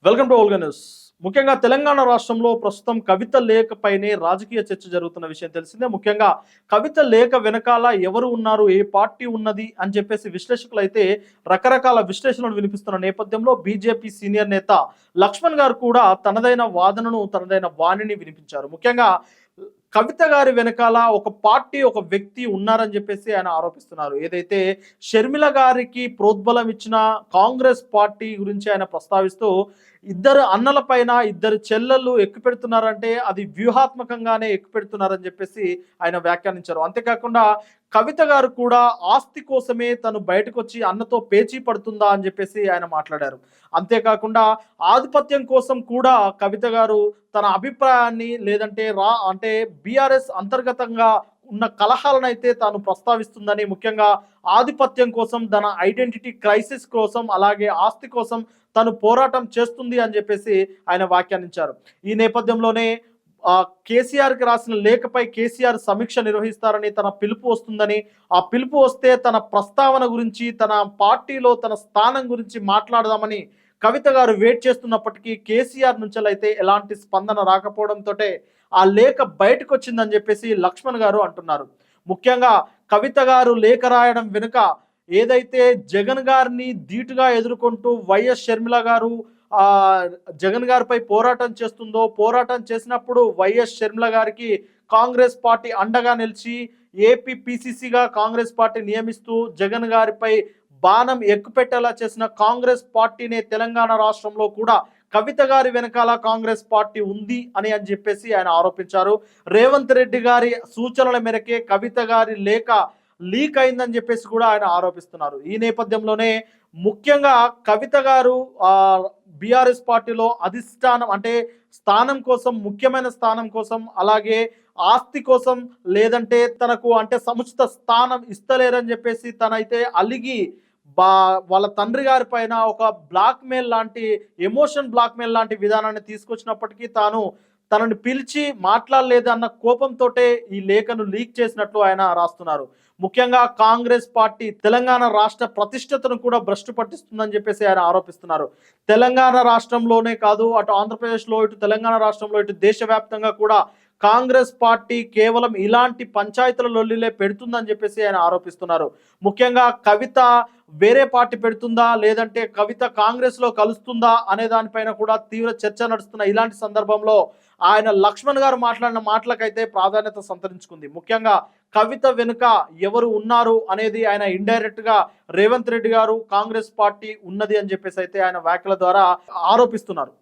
Welcome to Olga news. ముఖ్యంగా తెలంగాణ రాష్ట్రంలో ప్రస్తుతం కవిత లేఖపైనే రాజకీయ చర్చ జరుగుతున్న విషయం తెలిసిందే. ముఖ్యంగా కవిత లేఖ వెనకాల ఎవరు ఉన్నారు, ఏ పార్టీ ఉన్నది అని చెప్పేసి విశ్లేషకులు అయితే రకరకాల విశ్లేషణలు వినిపిస్తున్న నేపథ్యంలో బీజేపీ సీనియర్ నేత లక్ష్మణ్ గారు కూడా తనదైన వాదనను, తనదైన వాణిని వినిపించారు. ముఖ్యంగా కవిత గారి వెనకాల ఒక పార్టీ, ఒక వ్యక్తి ఉన్నారని చెప్పేసి ఆయన ఆరోపిస్తున్నారు. ఏదైతే షర్మిల గారికి ప్రోద్బలం ఇచ్చిన కాంగ్రెస్ పార్టీ గురించి ఆయన ప్రస్తావిస్తూ ఇద్దరు అన్నల పైన ఇద్దరు చెల్లెళ్ళు ఎక్కుపెడుతున్నారంటే అది వ్యూహాత్మకంగానే ఎక్కుపెడుతున్నారని చెప్పేసి ఆయన వ్యాఖ్యానించారు. అంతేకాకుండా కవిత గారు కూడా ఆస్తి కోసమే తను బయటకు వచ్చి అన్నతో పేచీ పడుతుందా అని చెప్పేసి ఆయన మాట్లాడారు. అంతేకాకుండా ఆధిపత్యం కోసం కూడా కవిత గారు తన అభిప్రాయాన్ని లేదంటే బీఆర్ఎస్ అంతర్గతంగా ఉన్న కలహాలను అయితే తాను ప్రస్తావిస్తుందని, ముఖ్యంగా ఆధిపత్యం కోసం, తన ఐడెంటిటీ క్రైసిస్ కోసం, అలాగే ఆస్తి కోసం తను పోరాటం చేస్తుంది అని చెప్పేసి ఆయన వ్యాఖ్యానించారు. ఈ నేపథ్యంలోనే కేసీఆర్కి రాసిన లేఖపై కేసీఆర్ సమీక్ష నిర్వహిస్తారని, తన పిలుపు వస్తుందని, ఆ పిలుపు వస్తే తన ప్రస్తావన గురించి, తన పార్టీలో తన స్థానం గురించి మాట్లాడదామని కవిత గారు వెయిట్ చేస్తున్నప్పటికీ కేసీఆర్ నుంచి అయితే ఎలాంటి స్పందన రాకపోవడంతో ఆ లేఖ బయటకు వచ్చిందని చెప్పేసి లక్ష్మణ్ గారు అంటున్నారు. ముఖ్యంగా కవిత గారు లేఖ రాయడం వెనుక ఏదైతే జగన్ గారిని ధీటుగా ఎదుర్కొంటూ వైఎస్ షర్మిల గారు జగన్ గారిపై పోరాటం చేస్తుందో, పోరాటం చేసినప్పుడు వైఎస్ షర్మిల గారికి కాంగ్రెస్ పార్టీ అండగా నిలిచి ఏపీ పిసిసిగా కాంగ్రెస్ పార్టీ నియమిస్తూ జగన్ గారిపై బాణం ఎక్కుపెట్టేలా చేసిన కాంగ్రెస్ పార్టీనే తెలంగాణ రాష్ట్రంలో కూడా కవిత గారి వెనకాల కాంగ్రెస్ పార్టీ ఉంది అని చెప్పేసి ఆయన ఆరోపించారు. రేవంత్ రెడ్డి గారి సూచనల మేరకే కవిత గారి లేఖ లీక్ అయిందని చెప్పేసి కూడా ఆయన ఆరోపిస్తున్నారు. ఈ నేపథ్యంలోనే ముఖ్యంగా కవిత గారు బీఆర్ఎస్ పార్టీలో అధిష్టానం అంటే స్థానం కోసం, ముఖ్యమైన స్థానం కోసం, అలాగే ఆస్తి కోసం, లేదంటే తనకు అంటే సముచిత స్థానం ఇస్తలేరని చెప్పేసి తనైతే అలిగి వాళ్ళ తండ్రి గారి పైన ఒక బ్లాక్మెయిల్ లాంటి, ఎమోషన్ బ్లాక్మెయిల్ లాంటి విధానాన్ని తీసుకొచ్చినప్పటికీ తనని పిలిచి మాట్లాడలేదు అన్న కోపంతో ఈ లేఖను లీక్ చేసినట్లు ఆయన రాస్తున్నారు. ముఖ్యంగా కాంగ్రెస్ పార్టీ తెలంగాణ రాష్ట్ర ప్రతిష్టతను కూడా భ్రష్టు పట్టిస్తుందని చెప్పేసి ఆయన ఆరోపిస్తున్నారు. తెలంగాణ రాష్ట్రంలోనే కాదు, అటు ఆంధ్రప్రదేశ్లో, ఇటు తెలంగాణ రాష్ట్రంలో, ఇటు దేశవ్యాప్తంగా కూడా కాంగ్రెస్ పార్టీ కేవలం ఇలాంటి పంచాయతీల లొల్లిలే పెడుతుందని చెప్పేసి ఆయన ఆరోపిస్తున్నారు. ముఖ్యంగా కవిత వేరే పార్టీ పెడుతుందా, లేదంటే కవిత కాంగ్రెస్లో కలుస్తుందా అనే దానిపైన కూడా తీవ్ర చర్చ నడుస్తున్న ఇలాంటి సందర్భంలో ఆయన లక్ష్మణ్ గారు మాట్లాడిన మాటలకైతే ప్రాధాన్యత సంతరించుకుంది. ముఖ్యంగా కవిత వెనుక ఎవరు ఉన్నారు అనేది ఆయన ఇండైరెక్ట్ గా రేవంత్ రెడ్డి గారు, కాంగ్రెస్ పార్టీ ఉన్నది అని చెప్పేసి అయితే ఆయన వ్యాఖ్యల ద్వారా ఆరోపిస్తున్నారు.